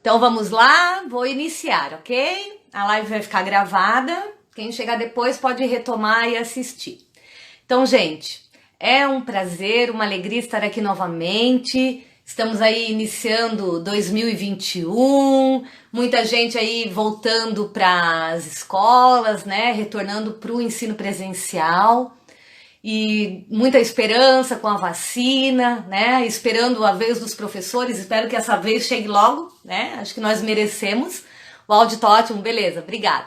Então vamos lá, vou iniciar, ok? A live vai ficar gravada, quem chegar depois pode retomar e assistir. Então, gente, é um prazer, uma alegria estar aqui novamente. Estamos aí iniciando 2021, muita gente aí voltando para as escolas, né? Retornando para o ensino presencial. E muita esperança com a vacina, né? Esperando a vez dos professores, espero que essa vez chegue logo, né? Acho que nós merecemos. O áudio tá ótimo, beleza, obrigada.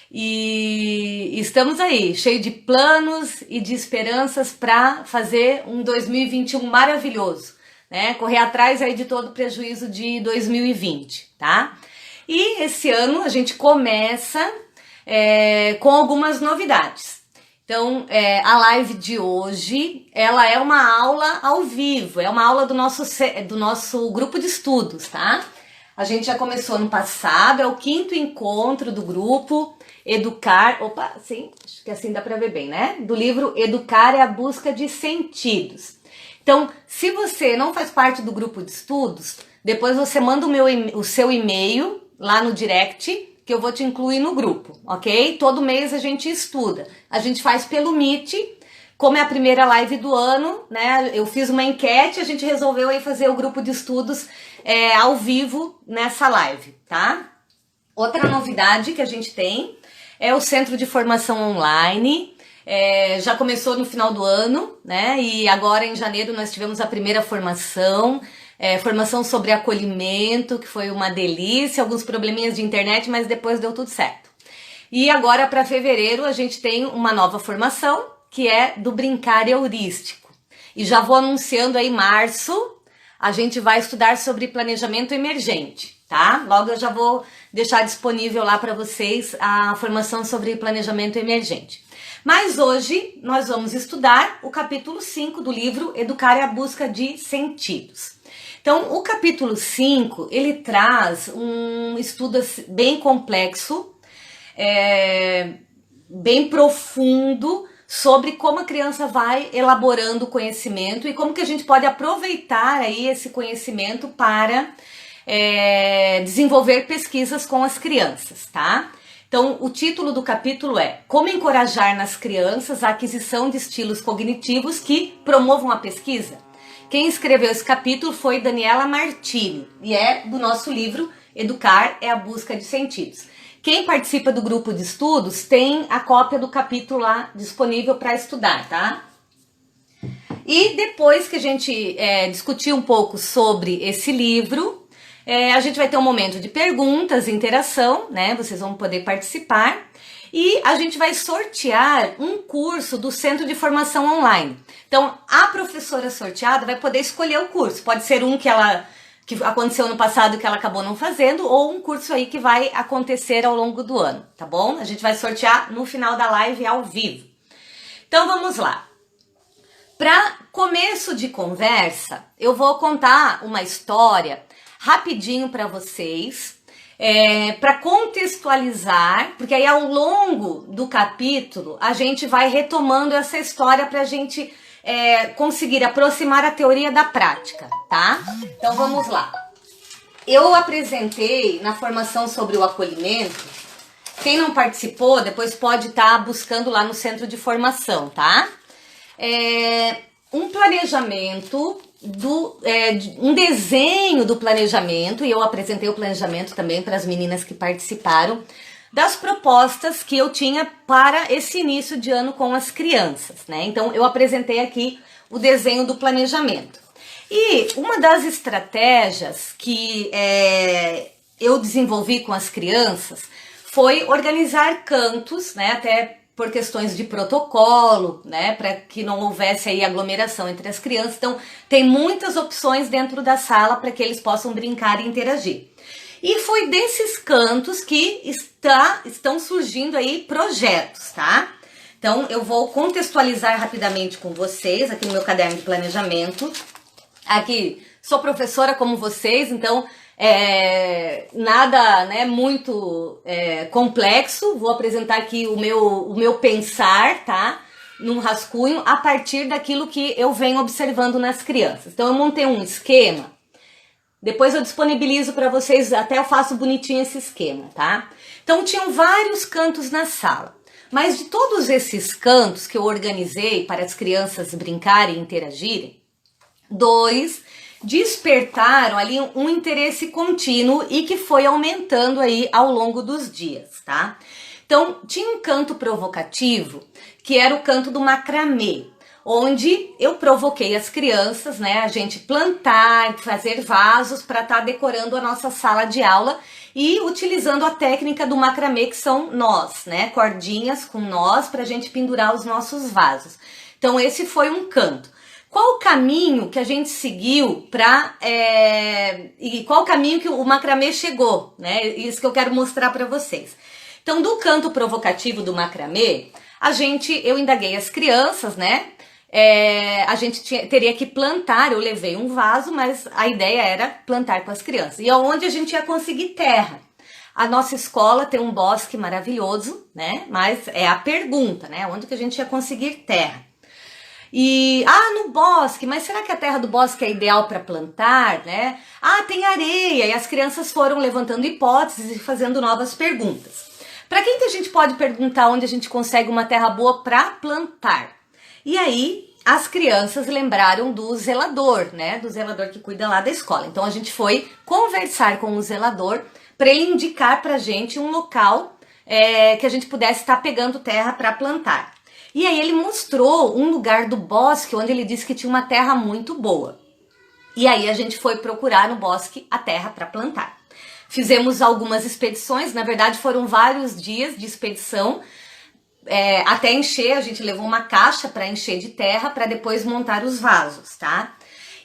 E estamos aí, cheio de planos e de esperanças para fazer um 2021 maravilhoso, né? Correr atrás aí de todo o prejuízo de 2020, tá? E esse ano a gente começa com algumas novidades. Então, a live de hoje, ela é uma aula ao vivo, é uma aula do nosso grupo de estudos, tá? A gente já começou no passado, é o 5º encontro do grupo Educar, sim, acho que assim dá pra ver bem, né? Do livro Educar é a Busca de Sentidos. Então, se você não faz parte do grupo de estudos, depois você manda o seu e-mail lá no direct, que eu vou te incluir no grupo, ok? Todo mês a gente estuda. A gente faz pelo Meet, como é a primeira live do ano, né? Eu fiz uma enquete, a gente resolveu aí fazer o grupo de estudos ao vivo nessa live, tá? Outra novidade que a gente tem é o Centro de Formação Online. Já começou no final do ano, né? E agora em janeiro nós tivemos a primeira formação. Formação sobre acolhimento, que foi uma delícia, alguns probleminhas de internet, mas depois deu tudo certo. E agora para fevereiro a gente tem uma nova formação, que é do brincar heurístico. E já vou anunciando aí março, a gente vai estudar sobre planejamento emergente, tá? Logo eu já vou deixar disponível lá para vocês a formação sobre planejamento emergente. Mas hoje nós vamos estudar o capítulo 5 do livro Educar é a Busca de Sentidos. Então, o capítulo 5, ele traz um estudo bem complexo, bem profundo, sobre como a criança vai elaborando o conhecimento e como que a gente pode aproveitar aí esse conhecimento para desenvolver pesquisas com as crianças, tá? Então, o título do capítulo é Como encorajar nas crianças a aquisição de estilos cognitivos que promovam a pesquisa? Quem escreveu esse capítulo foi Daniela Martini e é do nosso livro Educar é a Busca de Sentidos. Quem participa do grupo de estudos tem a cópia do capítulo lá disponível para estudar, tá? E depois que a gente discutir um pouco sobre esse livro, a gente vai ter um momento de perguntas e interação, né? Vocês vão poder participar. E a gente vai sortear um curso do Centro de Formação Online. Então, a professora sorteada vai poder escolher o curso. Pode ser um que aconteceu no passado e que ela acabou não fazendo, ou um curso aí que vai acontecer ao longo do ano, tá bom? A gente vai sortear no final da live ao vivo. Então, vamos lá. Para começo de conversa, eu vou contar uma história rapidinho para vocês, para contextualizar, porque aí ao longo do capítulo a gente vai retomando essa história para a gente conseguir aproximar a teoria da prática, tá? Então vamos lá. Eu apresentei na formação sobre o acolhimento. Quem não participou, depois pode estar buscando lá no centro de formação, tá? Um planejamento, um desenho do planejamento, e eu apresentei o planejamento também para as meninas que participaram, das propostas que eu tinha para esse início de ano com as crianças, né? Então, eu apresentei aqui o desenho do planejamento. E uma das estratégias que eu desenvolvi com as crianças foi organizar cantos, né? Até por questões de protocolo, né? Para que não houvesse aí aglomeração entre as crianças. Então, tem muitas opções dentro da sala para que eles possam brincar e interagir. E foi desses cantos que estão surgindo aí projetos, tá? Então, eu vou contextualizar rapidamente com vocês, aqui no meu caderno de planejamento. Aqui, sou professora como vocês, então, nada, né, muito complexo. Vou apresentar aqui o meu pensar, tá? Num rascunho, a partir daquilo que eu venho observando nas crianças. Então, eu montei um esquema Depois eu disponibilizo para vocês, até eu faço bonitinho esse esquema, tá? Então tinham vários cantos na sala. Mas de todos esses cantos que eu organizei para as crianças brincarem e interagirem, 2 despertaram ali um interesse contínuo e que foi aumentando aí ao longo dos dias, tá? Então, tinha um canto provocativo, que era o canto do macramê, onde eu provoquei as crianças, né, a gente plantar, fazer vasos para estar decorando a nossa sala de aula e utilizando a técnica do macramê, que são nós, né, cordinhas com nós para a gente pendurar os nossos vasos. Então, esse foi um canto. Qual o caminho que a gente seguiu e qual o caminho que o macramê chegou, né? Isso que eu quero mostrar para vocês. Então, do canto provocativo do macramê, eu indaguei as crianças, né? A gente teria que plantar, eu levei um vaso, mas a ideia era plantar com as crianças. E aonde a gente ia conseguir terra? A nossa escola tem um bosque maravilhoso, né? Mas é a pergunta, né? Onde que a gente ia conseguir terra? No bosque, mas será que a terra do bosque é ideal para plantar, né? Tem areia, e as crianças foram levantando hipóteses e fazendo novas perguntas. Para quem que a gente pode perguntar onde a gente consegue uma terra boa para plantar? E aí, as crianças lembraram do zelador, né? Do zelador que cuida lá da escola. Então, a gente foi conversar com o zelador para ele indicar pra gente um local que a gente pudesse estar pegando terra para plantar. E aí ele mostrou um lugar do bosque onde ele disse que tinha uma terra muito boa. E aí a gente foi procurar no bosque a terra para plantar. Fizemos algumas expedições, na verdade foram vários dias de expedição, até encher, a gente levou uma caixa para encher de terra para depois montar os vasos, tá?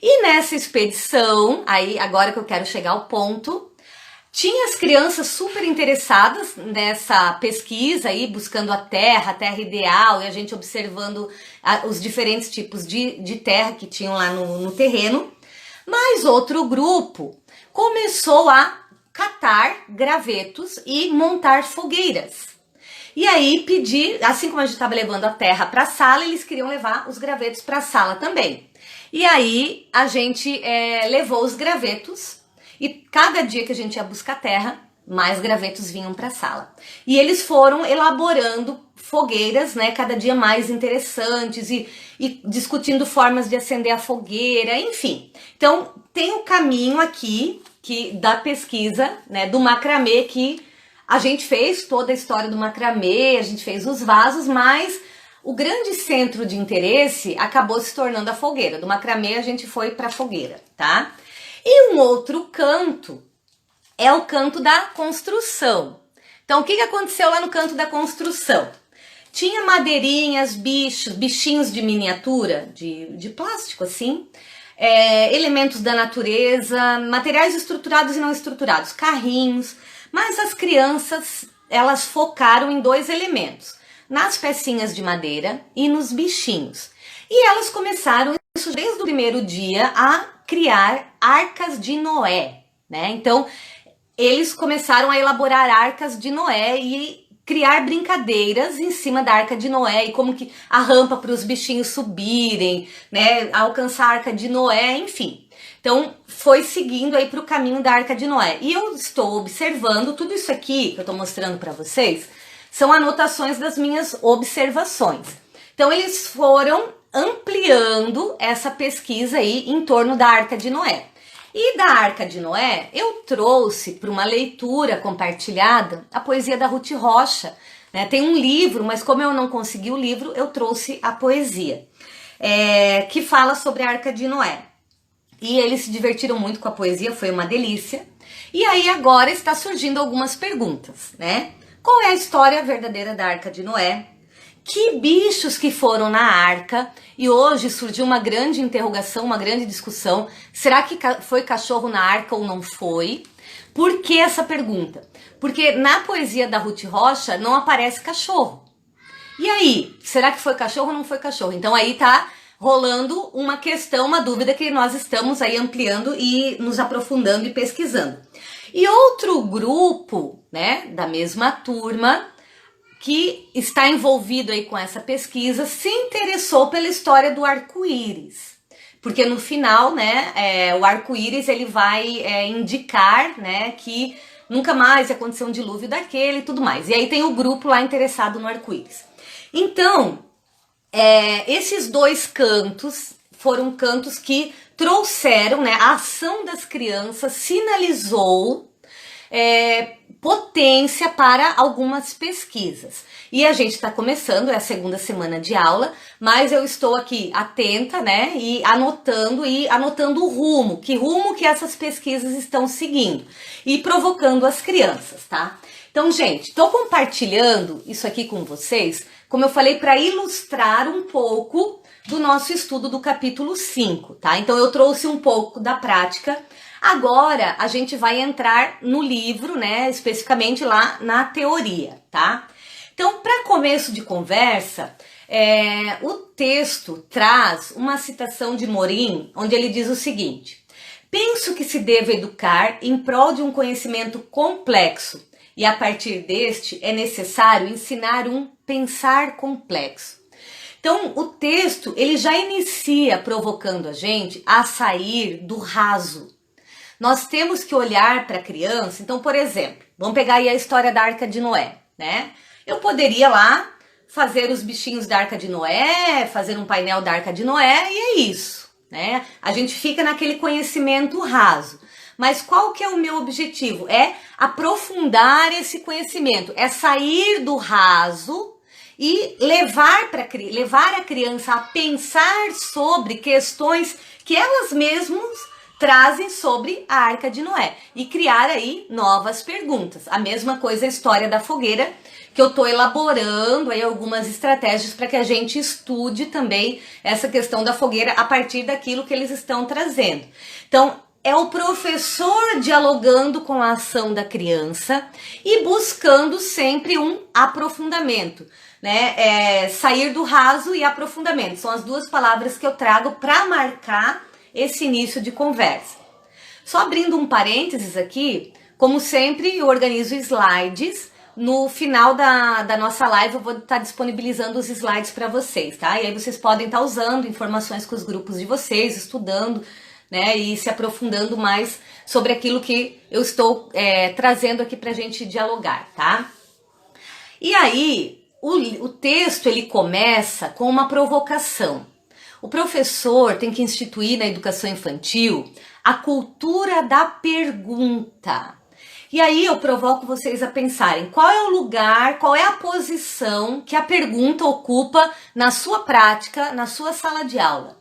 E nessa expedição, aí agora que eu quero chegar ao ponto, tinha as crianças super interessadas nessa pesquisa aí, buscando a terra ideal, e a gente observando os diferentes tipos de terra que tinham lá no terreno. Mas outro grupo começou a catar gravetos e montar fogueiras. E aí assim como a gente estava levando a terra para a sala, eles queriam levar os gravetos para a sala também. E aí a gente levou os gravetos. E cada dia que a gente ia buscar terra, mais gravetos vinham para a sala. E eles foram elaborando fogueiras, né, cada dia mais interessantes e discutindo formas de acender a fogueira, enfim. Então, tem o caminho aqui da pesquisa, né, do macramê, que a gente fez toda a história do macramê, a gente fez os vasos, mas o grande centro de interesse acabou se tornando a fogueira. Do macramê a gente foi para a fogueira, tá? E um outro canto é o canto da construção. Então, o que aconteceu lá no canto da construção? Tinha madeirinhas, bichinhos de miniatura, de plástico assim, elementos da natureza, materiais estruturados e não estruturados, carrinhos, mas as crianças, elas focaram em 2 elementos, nas pecinhas de madeira e nos bichinhos. E elas começaram, isso desde o primeiro dia, a criar arcas de Noé, né? Então, eles começaram a elaborar arcas de Noé e criar brincadeiras em cima da arca de Noé e como que a rampa para os bichinhos subirem, né? Alcançar a arca de Noé, enfim. Então, foi seguindo aí para o caminho da arca de Noé. E eu estou observando tudo isso aqui que eu estou mostrando para vocês, são anotações das minhas observações. Então, eles foram ampliando essa pesquisa aí em torno da Arca de Noé. E da Arca de Noé, eu trouxe para uma leitura compartilhada a poesia da Ruth Rocha, né? Tem um livro, mas como eu não consegui o livro, eu trouxe a poesia, que fala sobre a Arca de Noé. E eles se divertiram muito com a poesia, foi uma delícia. E aí agora está surgindo algumas perguntas, né? Qual é a história verdadeira da Arca de Noé? Que bichos que foram na arca? E hoje surgiu uma grande interrogação, uma grande discussão. Será que foi cachorro na arca ou não foi? Por que essa pergunta? Porque na poesia da Ruth Rocha não aparece cachorro. E aí, será que foi cachorro ou não foi cachorro? Então aí tá rolando uma questão, uma dúvida que nós estamos aí ampliando e nos aprofundando e pesquisando. E outro grupo, né, da mesma turma, que está envolvido aí com essa pesquisa, se interessou pela história do arco-íris. porque no final, né, o arco-íris ele vai indicar, né, que nunca mais aconteceu um dilúvio daquele e tudo mais. E aí tem o grupo lá interessado no arco-íris. Então, esses dois cantos foram cantos que trouxeram, né, a ação das crianças sinalizou potência para algumas pesquisas. E a gente está começando, é a segunda semana de aula, mas eu estou aqui atenta, né, e anotando o rumo que essas pesquisas estão seguindo e provocando as crianças, tá? Então, gente, estou compartilhando isso aqui com vocês, como eu falei, para ilustrar um pouco do nosso estudo do capítulo 5, tá? Então eu trouxe um pouco da prática. Agora a gente vai entrar no livro, né, especificamente lá na teoria, tá? Então, para começo de conversa, o texto traz uma citação de Morin, onde ele diz o seguinte: penso que se deve educar em prol de um conhecimento complexo, e a partir deste é necessário ensinar um pensar complexo. Então, o texto, ele já inicia provocando a gente a sair do raso. Nós temos que olhar para a criança. Então, por exemplo, vamos pegar aí a história da Arca de Noé, né? Eu poderia lá fazer os bichinhos da Arca de Noé, fazer um painel da Arca de Noé e é isso, né? A gente fica naquele conhecimento raso. Mas qual que é o meu objetivo? É aprofundar esse conhecimento, é sair do raso e levar a criança a pensar sobre questões que elas mesmas trazem sobre a Arca de Noé e criar aí novas perguntas. A mesma coisa a história da fogueira, que eu estou elaborando aí algumas estratégias para que a gente estude também essa questão da fogueira a partir daquilo que eles estão trazendo. Então, é o professor dialogando com a ação da criança e buscando sempre um aprofundamento, né? Sair do raso e aprofundamento são as duas palavras que eu trago para marcar esse início de conversa. Só abrindo um parênteses aqui, como sempre eu organizo slides. No final da nossa live eu vou estar disponibilizando os slides para vocês, tá? E aí vocês podem estar usando informações com os grupos de vocês, estudando, né, e se aprofundando mais sobre aquilo que eu estou trazendo aqui pra gente dialogar, tá? E aí, o texto ele começa com uma provocação. O professor tem que instituir na educação infantil a cultura da pergunta. E aí eu provoco vocês a pensarem qual é o lugar, qual é a posição que a pergunta ocupa na sua prática, na sua sala de aula.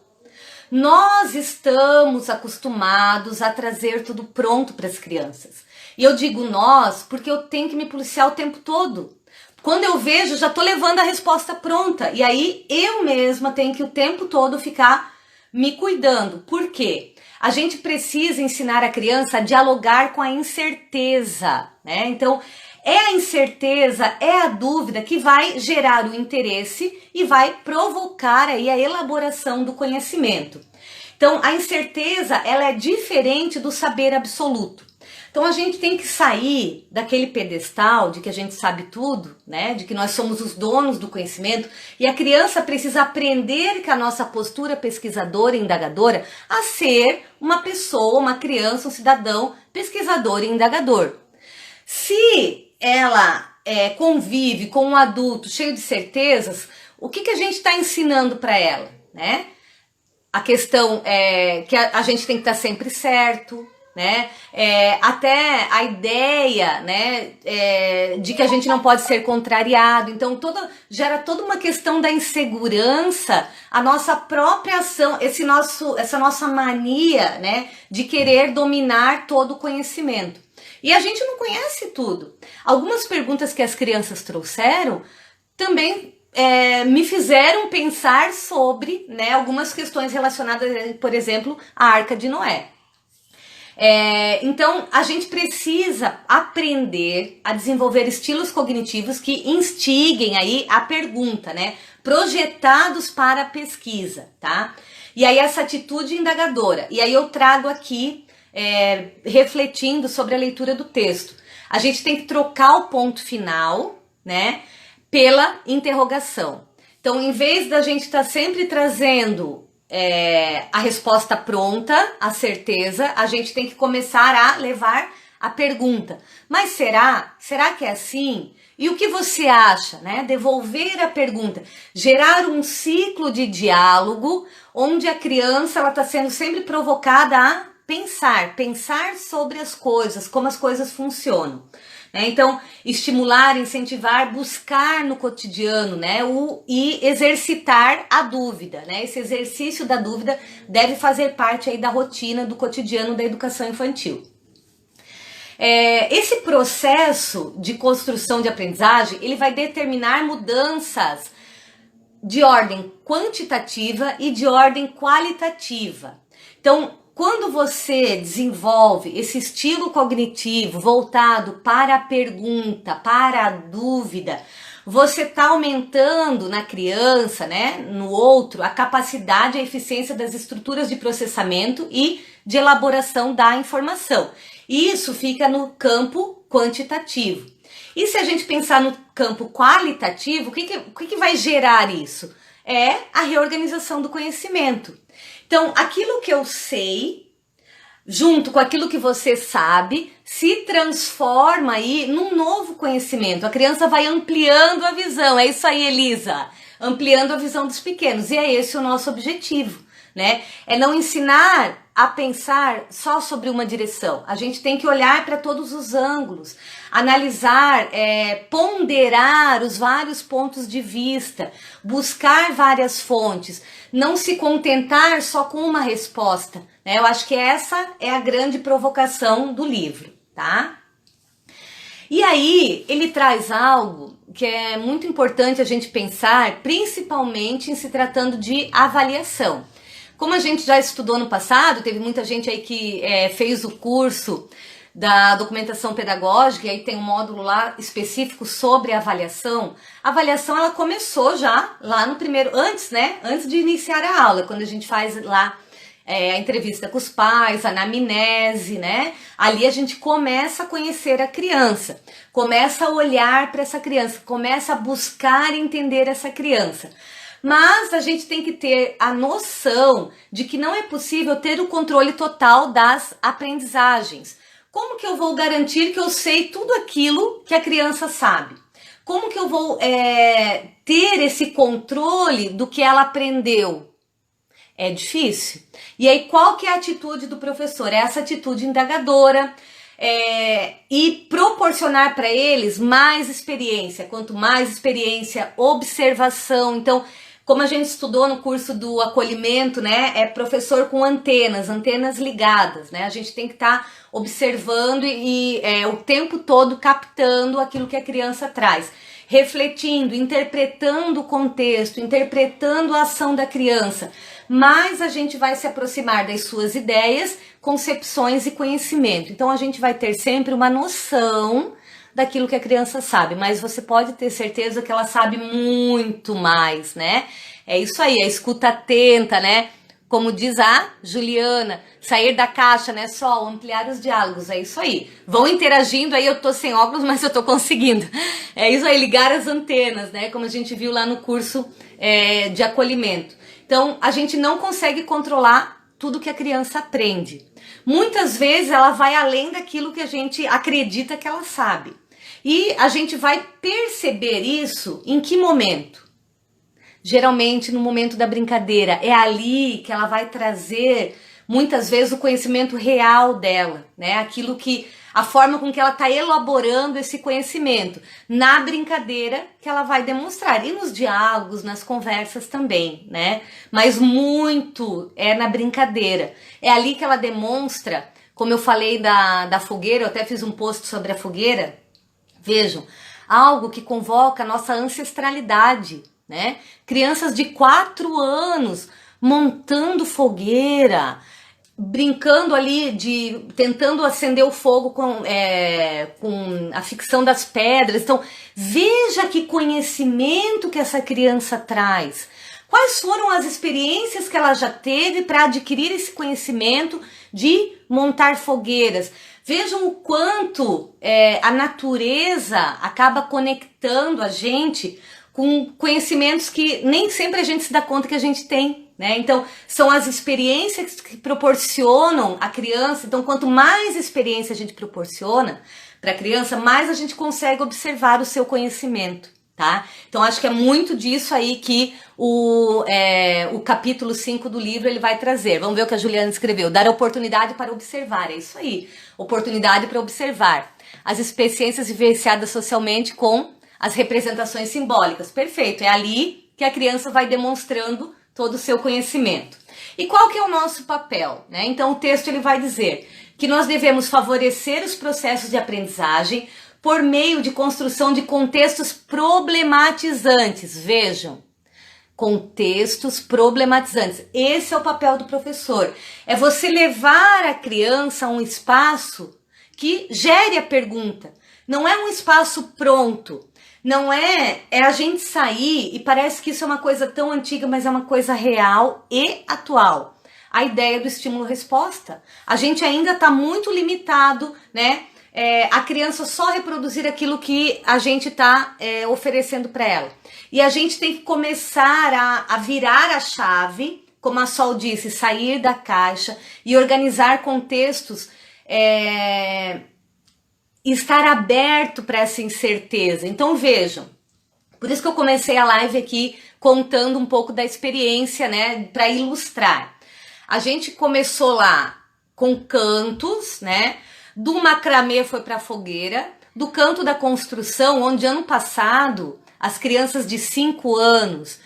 Nós estamos acostumados a trazer tudo pronto para as crianças. E eu digo nós porque eu tenho que me policiar o tempo todo. Quando eu vejo, já estou levando a resposta pronta. E aí eu mesma tenho que o tempo todo ficar me cuidando. Por quê? A gente precisa ensinar a criança a dialogar com a incerteza, né? Então, é a incerteza, é a dúvida que vai gerar o interesse e vai provocar aí a elaboração do conhecimento. Então, a incerteza, ela é diferente do saber absoluto. Então, a gente tem que sair daquele pedestal de que a gente sabe tudo, né? De que nós somos os donos do conhecimento, e a criança precisa aprender com a nossa postura pesquisadora e indagadora a ser uma pessoa, uma criança, um cidadão pesquisador e indagador. Se ela convive com um adulto cheio de certezas, o que a gente está ensinando para ela, né? A questão é que a gente tem que estar sempre certo, né? Até a ideia, né, de que a gente não pode ser contrariado. Então gera toda uma questão da insegurança, a nossa própria ação, essa nossa mania, né, de querer dominar todo o conhecimento. E a gente não conhece tudo. Algumas perguntas que as crianças trouxeram também me fizeram pensar sobre, né, algumas questões relacionadas, por exemplo, à Arca de Noé. Então, a gente precisa aprender a desenvolver estilos cognitivos que instiguem aí a pergunta, né? Projetados para a pesquisa, tá? E aí essa atitude indagadora. E aí eu trago aqui, refletindo sobre a leitura do texto. A gente tem que trocar o ponto final, né, pela interrogação. Então, em vez da gente estar sempre trazendo a resposta pronta, a certeza, a gente tem que começar a levar a pergunta. Mas será? Será que é assim? E o que você acha, né? Devolver a pergunta, gerar um ciclo de diálogo onde a criança ela está sendo sempre provocada a pensar sobre as coisas, como as coisas funcionam. Então, estimular, incentivar, buscar no cotidiano, né? E exercitar a dúvida, né? Esse exercício da dúvida deve fazer parte aí da rotina do cotidiano da educação infantil. Esse processo de construção de aprendizagem, ele vai determinar mudanças de ordem quantitativa e de ordem qualitativa. Então, quando você desenvolve esse estilo cognitivo voltado para a pergunta, para a dúvida, você está aumentando na criança, né, no outro, a capacidade e a eficiência das estruturas de processamento e de elaboração da informação. Isso fica no campo quantitativo. E se a gente pensar no campo qualitativo, o que vai gerar isso? É a reorganização do conhecimento. Então, aquilo que eu sei, junto com aquilo que você sabe, se transforma aí num novo conhecimento. A criança vai ampliando a visão. É isso aí, Elisa. Ampliando a visão dos pequenos. E é esse o nosso objetivo, né? É não ensinar a pensar só sobre uma direção. A gente tem que olhar para todos os ângulos, analisar, ponderar os vários pontos de vista, buscar várias fontes, não se contentar só com uma resposta, né? Eu acho que essa é a grande provocação do livro, tá? E aí, ele traz algo que é muito importante a gente pensar, principalmente em se tratando de avaliação. Como a gente já estudou no passado, teve muita gente aí que fez o curso da documentação pedagógica, e aí tem um módulo lá específico sobre avaliação. A avaliação, ela começou já lá no primeiro, antes de iniciar a aula, quando a gente faz lá a entrevista com os pais, a anamnese, né? Ali a gente começa a conhecer a criança, começa a olhar para essa criança, começa a buscar entender essa criança. Mas a gente tem que ter a noção de que não é possível ter o controle total das aprendizagens. Como que eu vou garantir que eu sei tudo aquilo que a criança sabe? Como que eu vou ter esse controle do que ela aprendeu? É difícil. E aí, qual que é a atitude do professor? É essa atitude indagadora e proporcionar para eles mais experiência. Quanto mais experiência, observação. Então, como a gente estudou no curso do acolhimento, né, é professor com antenas ligadas, né? A gente tem que estar observando e o tempo todo captando aquilo que a criança traz, refletindo, interpretando o contexto, interpretando a ação da criança. Mas a gente vai se aproximar das suas ideias, concepções e conhecimento. Então a gente vai ter sempre uma noção daquilo que a criança sabe, mas você pode ter certeza que ela sabe muito mais, né? É isso aí, a escuta atenta, né? Como diz a Juliana, sair da caixa, né? Só ampliar os diálogos, é isso aí. Vão interagindo, aí eu tô sem óculos, mas eu tô conseguindo. É isso aí, ligar as antenas, né? Como a gente viu lá no curso de acolhimento. Então, a gente não consegue controlar tudo que a criança aprende. Muitas vezes ela vai além daquilo que a gente acredita que ela sabe. E a gente vai perceber isso em que momento? Geralmente no momento da brincadeira. É ali que ela vai trazer, muitas vezes, o conhecimento real dela, né? Aquilo que, a forma com que ela está elaborando esse conhecimento. Na brincadeira que ela vai demonstrar. E nos diálogos, nas conversas também, né? Mas muito é na brincadeira. É ali que ela demonstra, como eu falei da fogueira, eu até fiz um post sobre a fogueira. Vejam, algo que convoca a nossa ancestralidade, né? Crianças de 4 anos montando fogueira, brincando ali, tentando acender o fogo com a ficção das pedras. Então, veja que conhecimento que essa criança traz. Quais foram as experiências que ela já teve para adquirir esse conhecimento de montar fogueiras? Vejam o quanto a natureza acaba conectando a gente com conhecimentos que nem sempre a gente se dá conta que a gente tem, né? Então, são as experiências que proporcionam a criança. Então, quanto mais experiência a gente proporciona para a criança, mais a gente consegue observar o seu conhecimento, tá? Então, acho que é muito disso aí que o capítulo 5 do livro ele vai trazer. Vamos ver o que a Juliana escreveu. Dar oportunidade para observar, é isso aí. Oportunidade para observar. As experiências vivenciadas socialmente com as representações simbólicas. Perfeito, é ali que a criança vai demonstrando todo o seu conhecimento. E qual que é o nosso papel, né? Então o texto ele vai dizer que nós devemos favorecer os processos de aprendizagem por meio de construção de contextos problematizantes. Vejam, contextos problematizantes. Esse é o papel do professor. É você levar a criança a um espaço que gere a pergunta. Não é um espaço pronto. Não é a gente sair, e parece que isso é uma coisa tão antiga, mas é uma coisa real e atual. A ideia do estímulo-resposta. A gente ainda está muito limitado, né? A criança só reproduzir aquilo que a gente está oferecendo para ela. E a gente tem que começar a virar a chave, como a Sol disse, sair da caixa e organizar contextos, estar aberto para essa incerteza. Então vejam, por isso que eu comecei a live aqui contando um pouco da experiência, né, para ilustrar. A gente começou lá com cantos, né, do macramê foi para a fogueira, do canto da construção, onde ano passado as crianças de 5 anos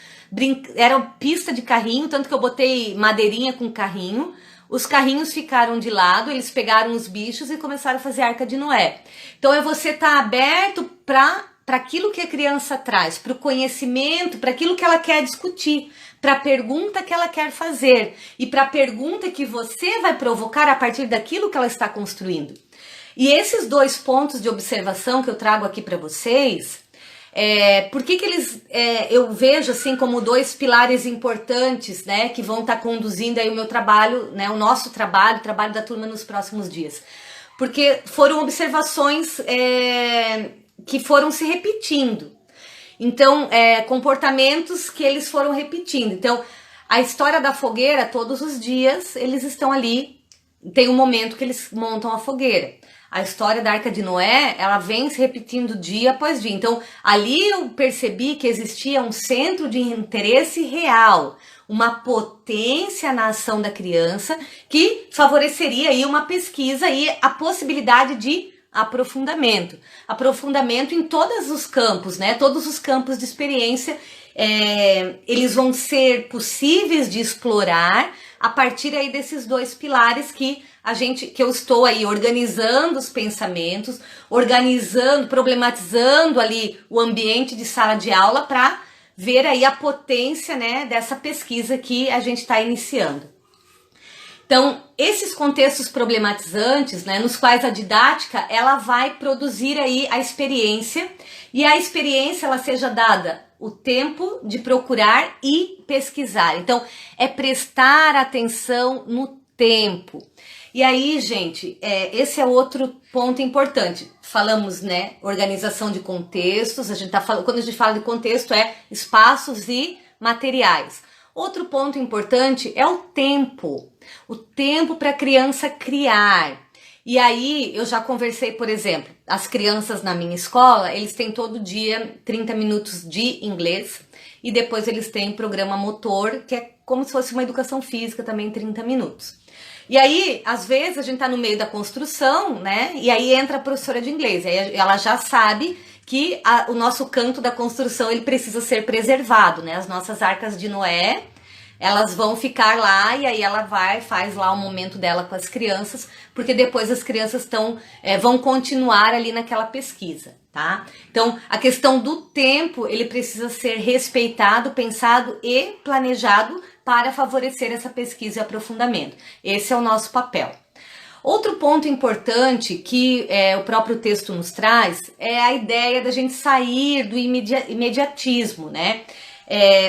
eram pista de carrinho, tanto que eu botei madeirinha com carrinho. Os carrinhos ficaram de lado, eles pegaram os bichos e começaram a fazer Arca de Noé. Então é você estar aberto para aquilo que a criança traz, para o conhecimento, para aquilo que ela quer discutir, para a pergunta que ela quer fazer e para a pergunta que você vai provocar a partir daquilo que ela está construindo. E esses 2 pontos de observação que eu trago aqui para vocês, por que eles, eu vejo assim como 2 pilares importantes, né, que vão estar conduzindo aí o meu trabalho, né, o nosso trabalho, o trabalho da turma nos próximos dias. Porque foram observações que foram se repetindo. Então, comportamentos que eles foram repetindo. Então, a história da fogueira, todos os dias, eles estão ali, tem um momento que eles montam a fogueira. A história da Arca de Noé, ela vem se repetindo dia após dia. Então, ali eu percebi que existia um centro de interesse real, uma potência na ação da criança que favoreceria aí uma pesquisa e a possibilidade de aprofundamento. Aprofundamento em todos os campos, né? Todos os campos de experiência, eles vão ser possíveis de explorar a partir aí desses 2 pilares que eu estou aí organizando os pensamentos, organizando, problematizando ali o ambiente de sala de aula para ver aí a potência, né, dessa pesquisa que a gente está iniciando. Então, esses contextos problematizantes, né, nos quais a didática ela vai produzir aí a experiência, e a experiência ela seja dada o tempo de procurar e pesquisar. Então, é prestar atenção no tempo. E aí, gente, esse é outro ponto importante. Falamos, né, organização de contextos, a gente tá falando, quando a gente fala de contexto espaços e materiais. Outro ponto importante é o tempo para a criança criar. E aí, eu já conversei, por exemplo, as crianças na minha escola, eles têm todo dia 30 minutos de inglês e depois eles têm programa motor, que é como se fosse uma educação física também, 30 minutos. E aí, às vezes, a gente tá no meio da construção, né? E aí entra a professora de inglês. Aí ela já sabe que o nosso canto da construção, ele precisa ser preservado, né? As nossas arcas de Noé, elas vão ficar lá e aí ela faz lá o momento dela com as crianças, porque depois as crianças vão continuar ali naquela pesquisa, tá? Então, a questão do tempo, ele precisa ser respeitado, pensado e planejado para favorecer essa pesquisa e aprofundamento. Esse é o nosso papel. Outro ponto importante que o próprio texto nos traz é a ideia da gente sair do imediatismo, né?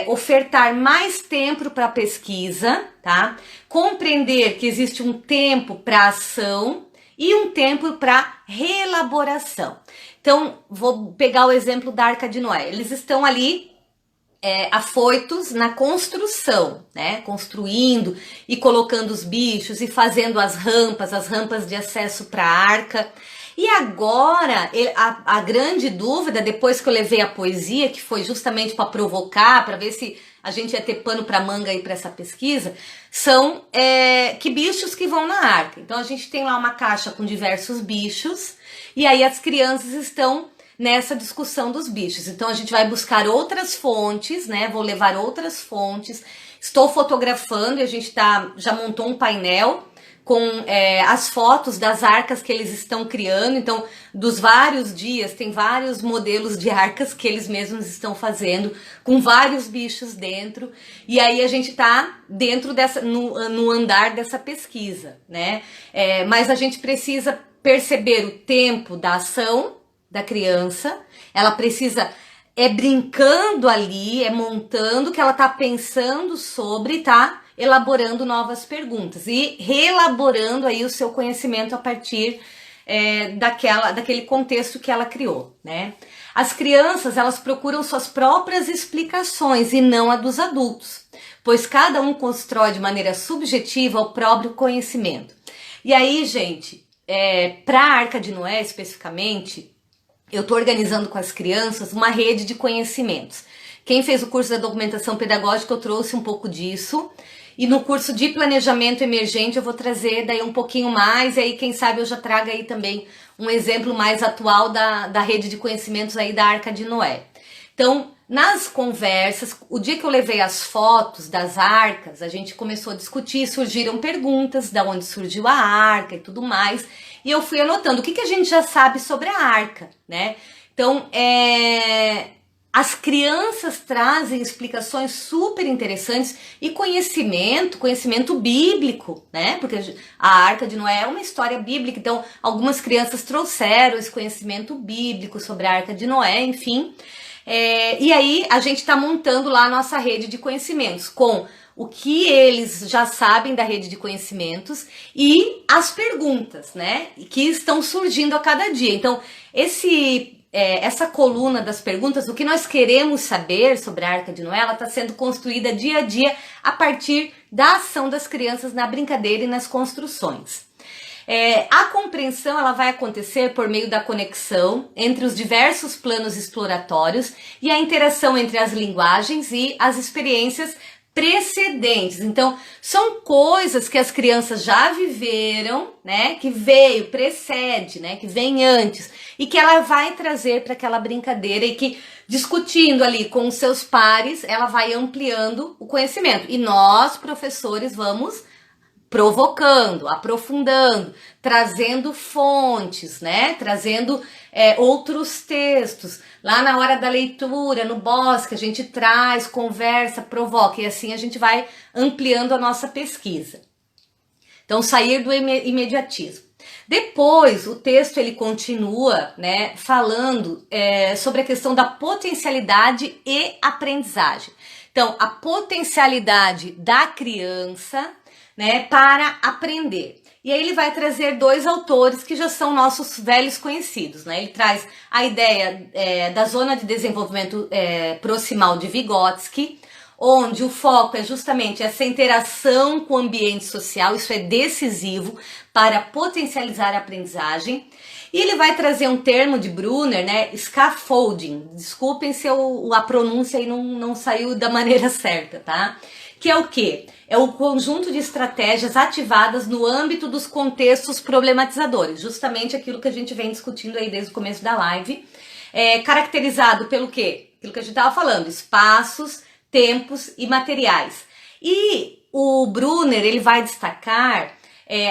Ofertar mais tempo para a pesquisa, tá? Compreender que existe um tempo para ação e um tempo para reelaboração. Então, vou pegar o exemplo da Arca de Noé. Eles estão ali afoitos na construção, né? Construindo e colocando os bichos e fazendo as rampas de acesso para a arca. E agora, a grande dúvida, depois que eu levei a poesia, que foi justamente para provocar, para ver se a gente ia ter pano para manga aí para essa pesquisa, são que bichos que vão na arca. Então a gente tem lá uma caixa com diversos bichos, e aí as crianças estão nessa discussão dos bichos. Então a gente vai buscar outras fontes, né? Vou levar outras fontes. Estou fotografando e a gente já montou um painel com as fotos das arcas que eles estão criando. Então, dos vários dias, tem vários modelos de arcas que eles mesmos estão fazendo, com vários bichos dentro. E aí a gente tá dentro no andar dessa pesquisa, né? Mas a gente precisa perceber o tempo da ação da criança, ela precisa brincando ali, montando, que ela tá pensando sobre, tá elaborando novas perguntas e reelaborando aí o seu conhecimento a partir daquele contexto que ela criou, né? As crianças, elas procuram suas próprias explicações e não a dos adultos, pois cada um constrói de maneira subjetiva o próprio conhecimento. E aí, gente, para a Arca de Noé especificamente, eu estou organizando com as crianças uma rede de conhecimentos. Quem fez o curso da documentação pedagógica, eu trouxe um pouco disso. E no curso de planejamento emergente eu vou trazer daí um pouquinho mais. E aí, quem sabe, eu já trago aí também um exemplo mais atual da rede de conhecimentos aí da Arca de Noé. Então, nas conversas, o dia que eu levei as fotos das arcas, a gente começou a discutir, surgiram perguntas de onde surgiu a arca e tudo mais. E eu fui anotando o que a gente já sabe sobre a arca, né? Então, as crianças trazem explicações super interessantes e conhecimento bíblico, né? Porque a Arca de Noé é uma história bíblica, então algumas crianças trouxeram esse conhecimento bíblico sobre a Arca de Noé, enfim. E aí a gente está montando lá a nossa rede de conhecimentos com o que eles já sabem da rede de conhecimentos e as perguntas, né, que estão surgindo a cada dia. Então, essa coluna das perguntas, o que nós queremos saber sobre a Arca de Noé, ela está sendo construída dia a dia a partir da ação das crianças na brincadeira e nas construções. A compreensão ela vai acontecer por meio da conexão entre os diversos planos exploratórios e a interação entre as linguagens e as experiências precedentes. Então, são coisas que as crianças já viveram, né, que precede, né, que vem antes, e que ela vai trazer para aquela brincadeira e que, discutindo ali com os seus pares, ela vai ampliando o conhecimento. E nós, professores, vamos provocando, aprofundando, trazendo fontes, né? Trazendo outros textos. Lá na hora da leitura, no bosque, a gente traz, conversa, provoca, e assim a gente vai ampliando a nossa pesquisa. Então, sair do imediatismo. Depois, o texto ele continua, né, falando sobre a questão da potencialidade e aprendizagem. Então, a potencialidade da criança, né, para aprender. E aí ele vai trazer dois autores que já são nossos velhos conhecidos, né? Ele traz a ideia da zona de desenvolvimento proximal de Vygotsky, onde o foco é justamente essa interação com o ambiente social, isso é decisivo para potencializar a aprendizagem. E ele vai trazer um termo de Brunner, né, scaffolding, desculpem se a pronúncia aí não saiu da maneira certa, tá? Que é o quê? É o conjunto de estratégias ativadas no âmbito dos contextos problematizadores, justamente aquilo que a gente vem discutindo aí desde o começo da live, caracterizado pelo quê? Aquilo que a gente estava falando, espaços, tempos e materiais. E o Brunner, ele vai destacar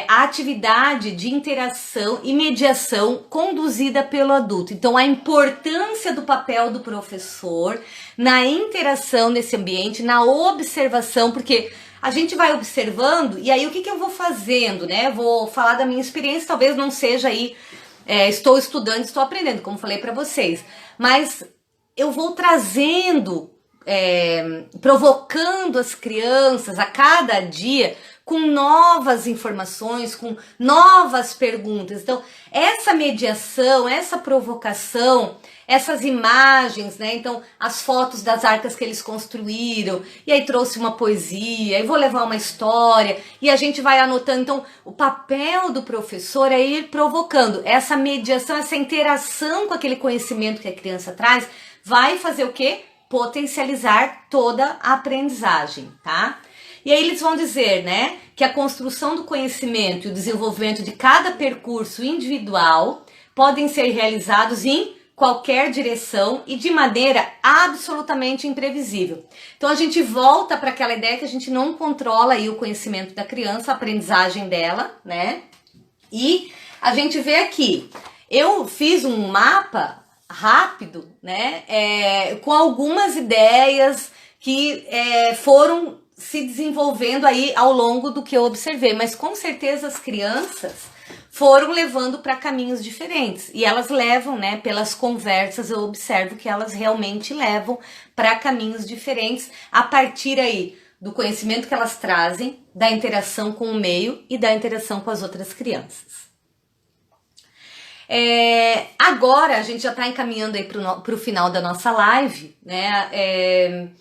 a atividade de interação e mediação conduzida pelo adulto. Então, a importância do papel do professor na interação nesse ambiente, na observação, porque a gente vai observando e aí o que eu vou fazendo, né? Vou falar da minha experiência, talvez não seja aí, estou estudando, estou aprendendo, como falei para vocês, mas eu vou trazendo provocando as crianças a cada dia com novas informações, com novas perguntas. Então, essa mediação, essa provocação, essas imagens, né? Então, as fotos das arcas que eles construíram, e aí trouxe uma poesia, e vou levar uma história, e a gente vai anotando. Então, o papel do professor é ir provocando. Essa mediação, essa interação com aquele conhecimento que a criança traz, vai fazer o quê? Potencializar toda a aprendizagem, tá? E aí eles vão dizer, né, que a construção do conhecimento e o desenvolvimento de cada percurso individual podem ser realizados em qualquer direção e de maneira absolutamente imprevisível. Então a gente volta para aquela ideia que a gente não controla aí o conhecimento da criança, a aprendizagem dela, né? E a gente vê aqui, eu fiz um mapa rápido, né, com algumas ideias que foram se desenvolvendo aí ao longo do que eu observei, mas com certeza as crianças foram levando para caminhos diferentes, e elas levam, né, pelas conversas eu observo que elas realmente levam para caminhos diferentes a partir aí do conhecimento que elas trazem, da interação com o meio e da interação com as outras crianças. Agora a gente já está encaminhando aí para o final da nossa live, né?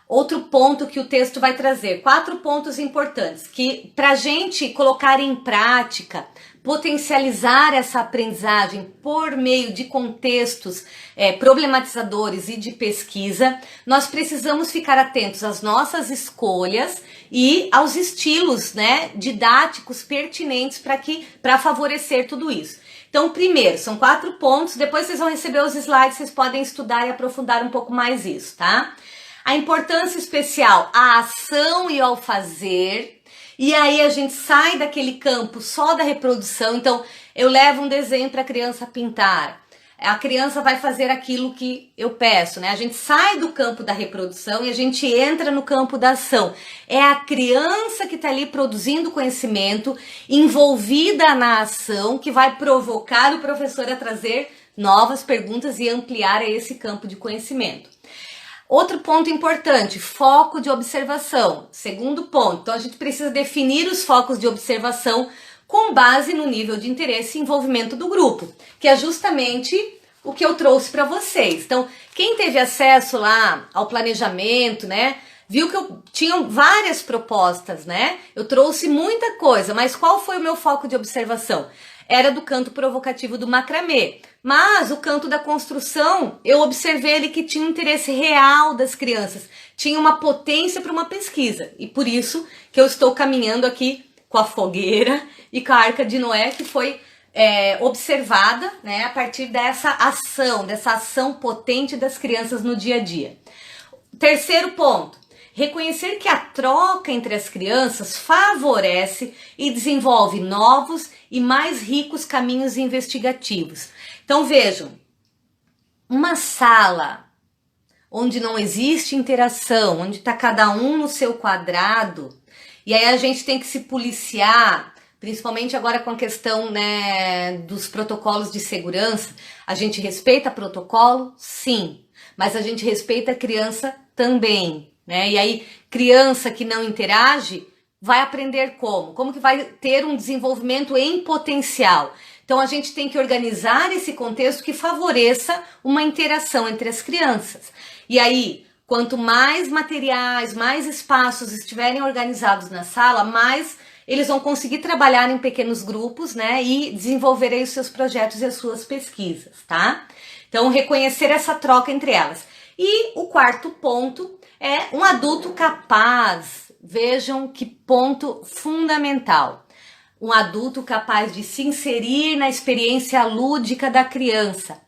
Outro ponto que o texto vai trazer, 4 pontos importantes, que para a gente colocar em prática, potencializar essa aprendizagem por meio de contextos problematizadores e de pesquisa, nós precisamos ficar atentos às nossas escolhas e aos estilos, né, didáticos pertinentes para favorecer tudo isso. Então, primeiro, são 4 pontos, depois vocês vão receber os slides, vocês podem estudar e aprofundar um pouco mais isso, tá? A importância especial, a ação e ao fazer, e aí a gente sai daquele campo só da reprodução. Então eu levo um desenho para a criança pintar, a criança vai fazer aquilo que eu peço, né? A gente sai do campo da reprodução e a gente entra no campo da ação. É a criança que está ali produzindo conhecimento, envolvida na ação, que vai provocar o professor a trazer novas perguntas e ampliar esse campo de conhecimento. Outro ponto importante, foco de observação. Segundo ponto, então a gente precisa definir os focos de observação com base no nível de interesse e envolvimento do grupo, que é justamente o que eu trouxe para vocês. Então, quem teve acesso lá ao planejamento, né, viu que eu tinha várias propostas, né? Eu trouxe muita coisa, mas qual foi o meu foco de observação? Era do canto provocativo do macramê. Mas o canto da construção, eu observei ali que tinha um interesse real das crianças, tinha uma potência para uma pesquisa. E por isso que eu estou caminhando aqui com a fogueira e com a Arca de Noé, que foi observada, né, a partir dessa ação potente das crianças no dia a dia. Terceiro ponto, reconhecer que a troca entre as crianças favorece e desenvolve novos e mais ricos caminhos investigativos. Então vejam, uma sala onde não existe interação, onde está cada um no seu quadrado, e aí a gente tem que se policiar, principalmente agora com a questão, né, dos protocolos de segurança. A gente respeita protocolo? Sim, mas a gente respeita a criança também, né? E aí, criança que não interage vai aprender como? Como que vai ter um desenvolvimento em potencial? Então a gente tem que organizar esse contexto que favoreça uma interação entre as crianças. E aí, quanto mais materiais, mais espaços estiverem organizados na sala, mais eles vão conseguir trabalhar em pequenos grupos, né, e desenvolver aí os seus projetos e as suas pesquisas, tá? Então, reconhecer essa troca entre elas. E o quarto ponto é um adulto capaz. Vejam que ponto fundamental. Um adulto capaz de se inserir na experiência lúdica da criança,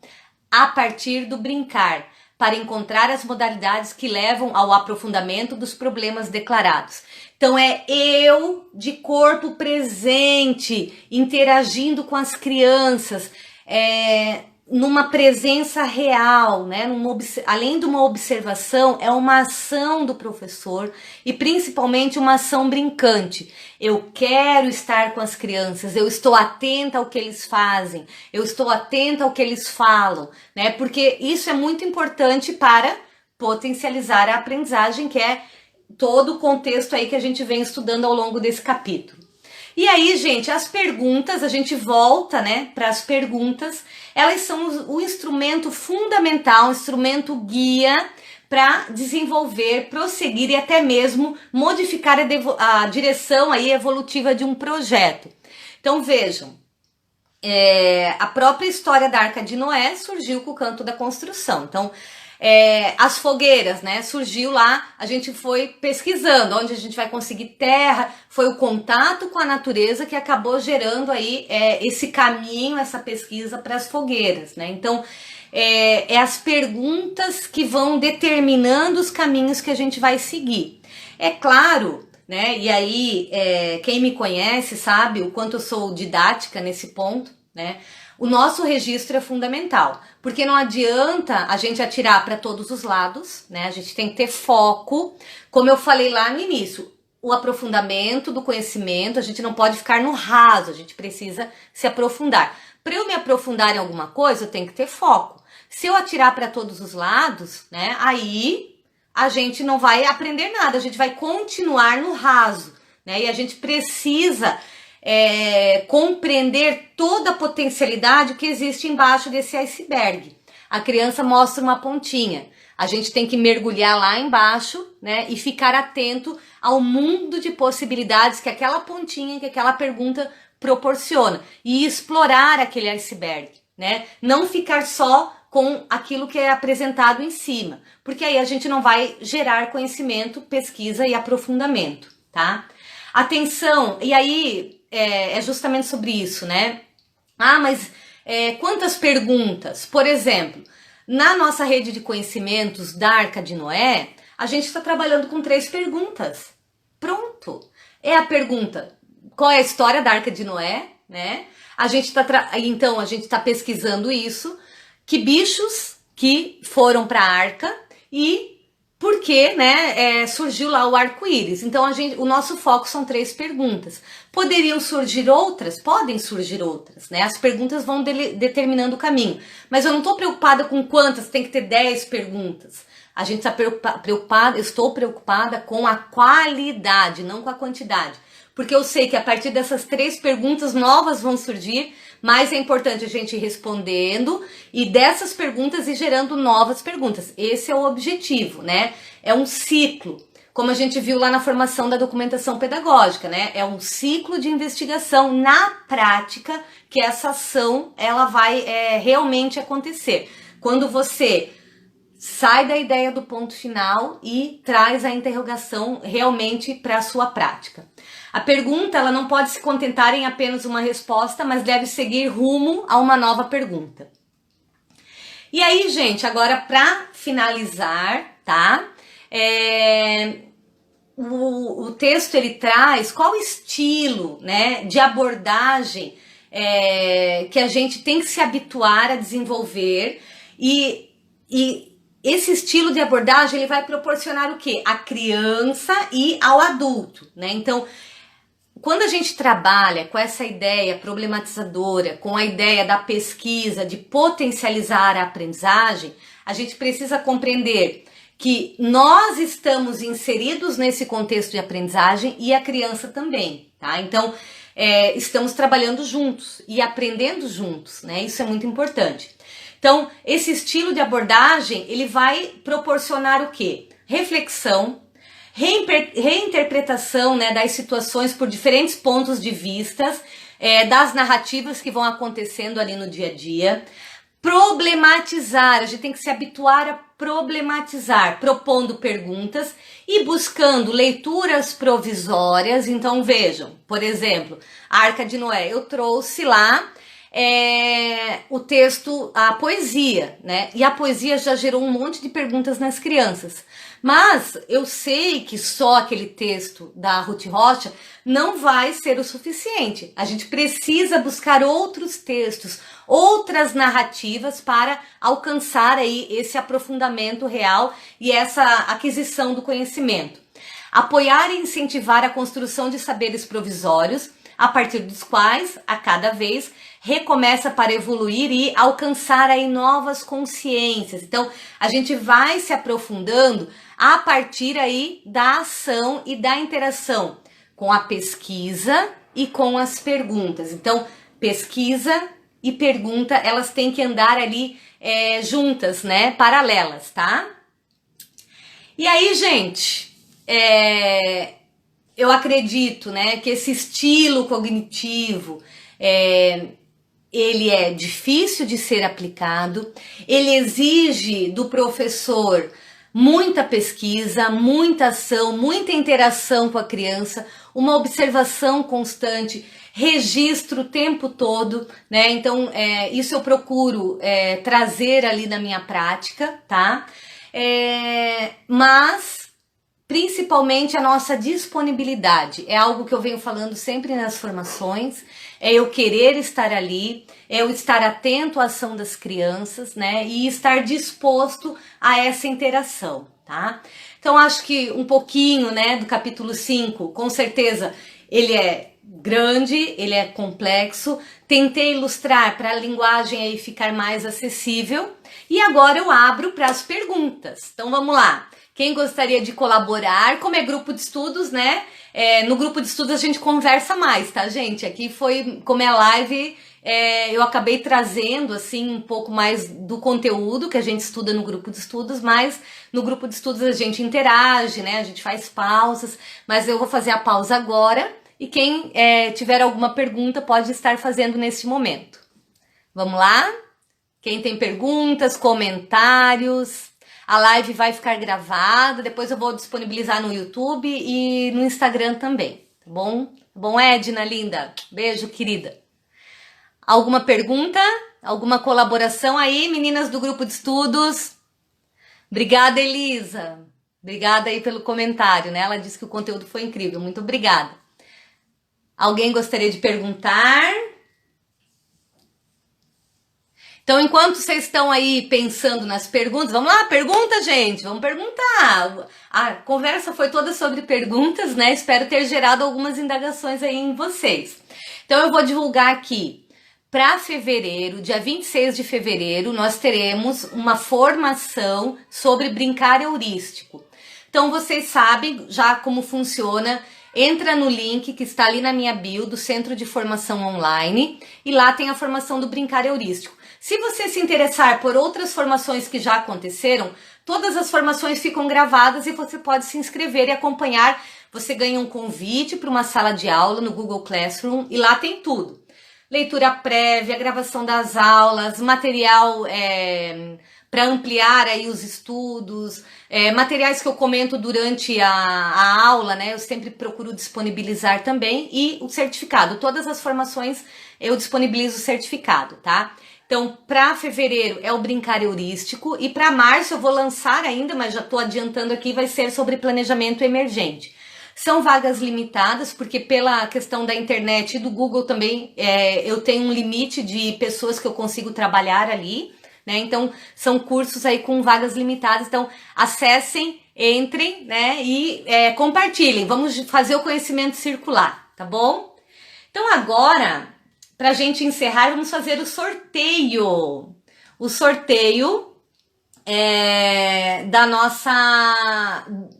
a partir do brincar, para encontrar as modalidades que levam ao aprofundamento dos problemas declarados. Então é eu de corpo presente, interagindo com as crianças, numa presença real, né? Além de uma observação, é uma ação do professor e principalmente uma ação brincante. Eu quero estar com as crianças, eu estou atenta ao que eles fazem, eu estou atenta ao que eles falam, né? Porque isso é muito importante para potencializar a aprendizagem, que é todo o contexto aí que a gente vem estudando ao longo desse capítulo. E aí, gente, as perguntas, a gente volta, né, para as perguntas, elas são o instrumento fundamental, o instrumento guia para desenvolver, prosseguir e até mesmo modificar a direção aí evolutiva de um projeto. Então, vejam, a própria história da Arca de Noé surgiu com o canto da construção. Então, as fogueiras, né? Surgiu lá, a gente foi pesquisando onde a gente vai conseguir terra, foi o contato com a natureza que acabou gerando aí esse caminho, essa pesquisa para as fogueiras, né? Então, as perguntas que vão determinando os caminhos que a gente vai seguir. É claro, né? E aí, quem me conhece sabe o quanto eu sou didática nesse ponto, né? O nosso registro é fundamental, porque não adianta a gente atirar para todos os lados, né? A gente tem que ter foco, como eu falei lá no início, o aprofundamento do conhecimento, a gente não pode ficar no raso, a gente precisa se aprofundar. Para eu me aprofundar em alguma coisa, eu tenho que ter foco. Se eu atirar para todos os lados, né? Aí a gente não vai aprender nada, a gente vai continuar no raso, né? E a gente precisa compreender toda a potencialidade que existe embaixo desse iceberg. A criança mostra uma pontinha, a gente tem que mergulhar lá embaixo, né, e ficar atento ao mundo de possibilidades que aquela pontinha, que aquela pergunta proporciona, e explorar aquele iceberg, né, não ficar só com aquilo que é apresentado em cima, porque aí a gente não vai gerar conhecimento, pesquisa e aprofundamento, tá? Atenção, e aí é justamente sobre isso, né? Ah, mas quantas perguntas? Por exemplo, na nossa rede de conhecimentos da Arca de Noé, a gente está trabalhando com 3 perguntas. Pronto! É a pergunta, qual é a história da Arca de Noé, né? Então, a gente está pesquisando isso, que bichos que foram para a Arca e porque, né, surgiu lá o arco-íris. Então, o nosso foco são 3 perguntas. Poderiam surgir outras? Podem surgir outras, né? As perguntas vão determinando o caminho. Mas eu não estou preocupada com quantas, tem que ter 10 perguntas. A gente está preocupada, eu estou preocupada com a qualidade, não com a quantidade. Porque eu sei que a partir dessas 3 perguntas novas vão surgir, mas é importante a gente ir respondendo e dessas perguntas ir gerando novas perguntas. Esse é o objetivo, né? É um ciclo, como a gente viu lá na formação da documentação pedagógica, né? É um ciclo de investigação na prática que essa ação ela vai realmente acontecer. Quando você sai da ideia do ponto final e traz a interrogação realmente para a sua prática. A pergunta ela não pode se contentar em apenas uma resposta, mas deve seguir rumo a uma nova pergunta. E aí, gente, agora para finalizar, tá? O texto ele traz qual estilo, né, de abordagem que a gente tem que se habituar a desenvolver e esse estilo de abordagem ele vai proporcionar o quê? A criança e ao adulto, né? Então, quando a gente trabalha com essa ideia problematizadora, com a ideia da pesquisa, de potencializar a aprendizagem, a gente precisa compreender que nós estamos inseridos nesse contexto de aprendizagem e a criança também, tá? Então, estamos trabalhando juntos e aprendendo juntos, né? Isso é muito importante. Então, esse estilo de abordagem, ele vai proporcionar o quê? Reflexão, reinterpretação, né, das situações por diferentes pontos de vista, das narrativas que vão acontecendo ali no dia a dia. Problematizar, a gente tem que se habituar a problematizar, propondo perguntas e buscando leituras provisórias. Então vejam, por exemplo, a Arca de Noé, eu trouxe lá o texto, a poesia, né? E a poesia já gerou um monte de perguntas nas crianças. Mas eu sei que só aquele texto da Ruth Rocha não vai ser o suficiente. A gente precisa buscar outros textos, outras narrativas para alcançar aí esse aprofundamento real e essa aquisição do conhecimento. Apoiar e incentivar a construção de saberes provisórios a partir dos quais, a cada vez, recomeça para evoluir e alcançar aí novas consciências. Então, a gente vai se aprofundando a partir aí da ação e da interação com a pesquisa e com as perguntas. Então, pesquisa e pergunta, elas têm que andar ali juntas, né? Paralelas, tá? E aí, gente, eu acredito, né, que esse estilo cognitivo, ele é difícil de ser aplicado, ele exige do professor muita pesquisa, muita ação, muita interação com a criança, uma observação constante, registro o tempo todo, né? Então, isso eu procuro trazer ali na minha prática, tá? Mas principalmente a nossa disponibilidade, é algo que eu venho falando sempre nas formações, é eu querer estar ali, é eu estar atento à ação das crianças, né, e estar disposto a essa interação, tá? Então acho que um pouquinho, né, do capítulo 5, com certeza ele é grande, ele é complexo, tentei ilustrar para a linguagem aí ficar mais acessível, e agora eu abro para as perguntas. Então vamos lá. Quem gostaria de colaborar, como é grupo de estudos, né? No grupo de estudos a gente conversa mais, tá, gente? Aqui foi, como é live, eu acabei trazendo, assim, um pouco mais do conteúdo que a gente estuda no grupo de estudos, mas no grupo de estudos a gente interage, né? A gente faz pausas, mas eu vou fazer a pausa agora e quem tiver alguma pergunta pode estar fazendo nesse momento. Vamos lá? Quem tem perguntas, comentários... A live vai ficar gravada, depois eu vou disponibilizar no YouTube e no Instagram também, tá bom? Tá bom, Edna, linda? Beijo, querida. Alguma pergunta? Alguma colaboração aí, meninas do grupo de estudos? Obrigada, Elisa. Obrigada aí pelo comentário, né? Ela disse que o conteúdo foi incrível. Muito obrigada. Alguém gostaria de perguntar? Então, enquanto vocês estão aí pensando nas perguntas, vamos lá, pergunta, gente, vamos perguntar. A conversa foi toda sobre perguntas, né? Espero ter gerado algumas indagações aí em vocês. Então, eu vou divulgar aqui, para fevereiro, dia 26 de fevereiro, nós teremos uma formação sobre brincar heurístico. Então, vocês sabem já como funciona. Entra no link que está ali na minha bio do Centro de Formação Online e lá tem a formação do brincar heurístico. Se você se interessar por outras formações que já aconteceram, todas as formações ficam gravadas e você pode se inscrever e acompanhar. Você ganha um convite para uma sala de aula no Google Classroom e lá tem tudo. Leitura prévia, gravação das aulas, material para ampliar aí os estudos, materiais que eu comento durante a aula, né? Eu sempre procuro disponibilizar também e o certificado. Todas as formações eu disponibilizo o certificado, tá? Então, para fevereiro é o brincar heurístico e para março eu vou lançar ainda, mas já estou adiantando aqui, vai ser sobre planejamento emergente. São vagas limitadas, porque pela questão da internet e do Google também, eu tenho um limite de pessoas que eu consigo trabalhar ali, né? Então, são cursos aí com vagas limitadas, então acessem, entrem, né? E compartilhem, vamos fazer o conhecimento circular, tá bom? Então agora... Para a gente encerrar, vamos fazer o sorteio. O sorteio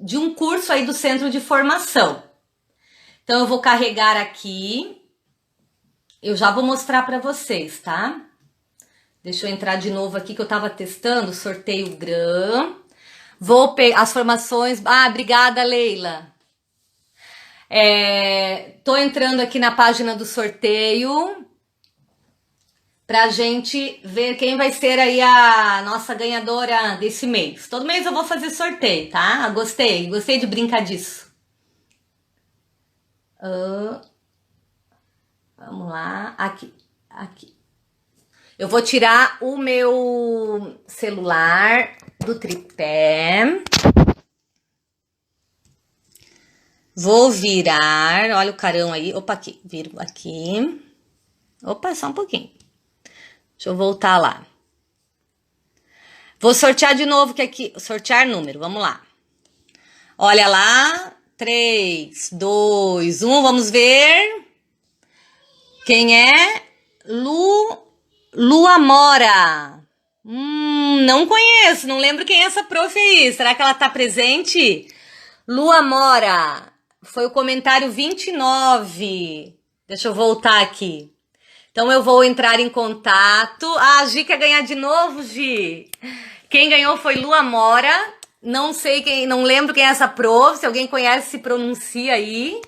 de um curso aí do Centro de Formação. Então, eu vou carregar aqui. Eu já vou mostrar para vocês, tá? Deixa eu entrar de novo aqui que eu estava testando o sorteio GRAM. Vou pegar as formações... Ah, obrigada, Leila. Tô entrando aqui na página do sorteio pra gente ver quem vai ser aí a nossa ganhadora desse mês. Todo mês eu vou fazer sorteio, tá? Gostei de brincar disso. Vamos lá, aqui. Eu vou tirar o meu celular do tripé. Vou virar, olha o carão aí. Opa, aqui, viro aqui. Opa, só um pouquinho. Deixa eu voltar lá. Vou sortear de novo, que aqui, sortear número, vamos lá. Olha lá, 3, 2, 1, vamos ver. Quem é? Lua Mora. Não conheço, não lembro quem é essa prof aí. Será que ela tá presente? Lua Mora. Foi o comentário 29. Deixa eu voltar aqui. Então eu vou entrar em contato. Ah, a Gi quer ganhar de novo, Gi. Quem ganhou foi Lua Mora. Não sei quem, não lembro quem é essa prof. Se alguém conhece, se pronuncia aí.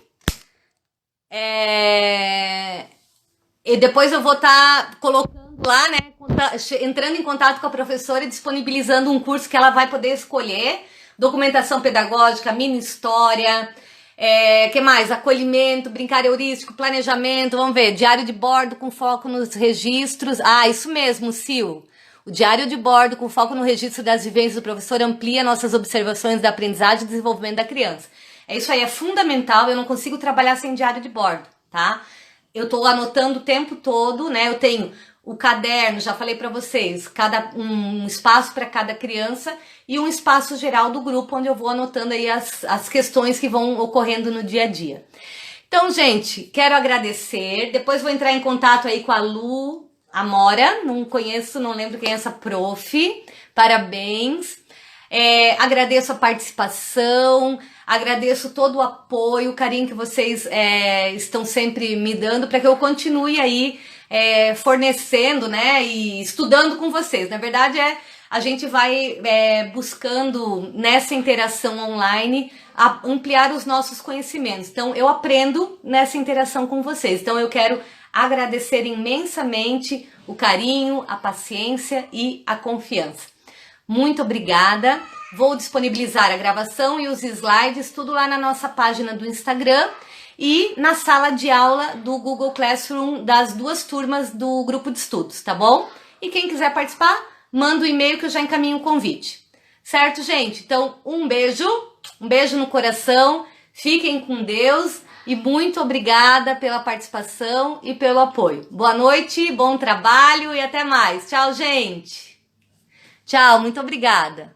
E depois eu vou estar colocando lá, né? Entrando em contato com a professora e disponibilizando um curso que ela vai poder escolher. Documentação pedagógica, mini história. Que mais? Acolhimento, brincar heurístico, planejamento, vamos ver, diário de bordo com foco nos registros. Ah, isso mesmo, Sil. O diário de bordo com foco no registro das vivências do professor amplia nossas observações da aprendizagem e desenvolvimento da criança. Isso aí é fundamental, eu não consigo trabalhar sem diário de bordo, tá? Eu tô anotando o tempo todo, né? Eu tenho o caderno, já falei para vocês, um espaço para cada criança e um espaço geral do grupo onde eu vou anotando aí as questões que vão ocorrendo no dia a dia. Então, gente, quero agradecer. Depois vou entrar em contato aí com a Lu Amora, não conheço, não lembro quem é essa prof. Parabéns. Agradeço a participação, agradeço todo o apoio, o carinho que vocês estão sempre me dando para que eu continue aí fornecendo, né, e estudando com vocês. Na verdade, a gente vai buscando nessa interação online ampliar os nossos conhecimentos. Então, eu aprendo nessa interação com vocês. Então, eu quero agradecer imensamente o carinho, a paciência e a confiança. Muito obrigada. Vou disponibilizar a gravação e os slides, tudo lá na nossa página do Instagram e na sala de aula do Google Classroom das duas turmas do grupo de estudos, tá bom? E quem quiser participar, manda um e-mail que eu já encaminho o convite. Certo, gente? Então, um beijo no coração, fiquem com Deus e muito obrigada pela participação e pelo apoio. Boa noite, bom trabalho e até mais. Tchau, gente! Tchau, muito obrigada.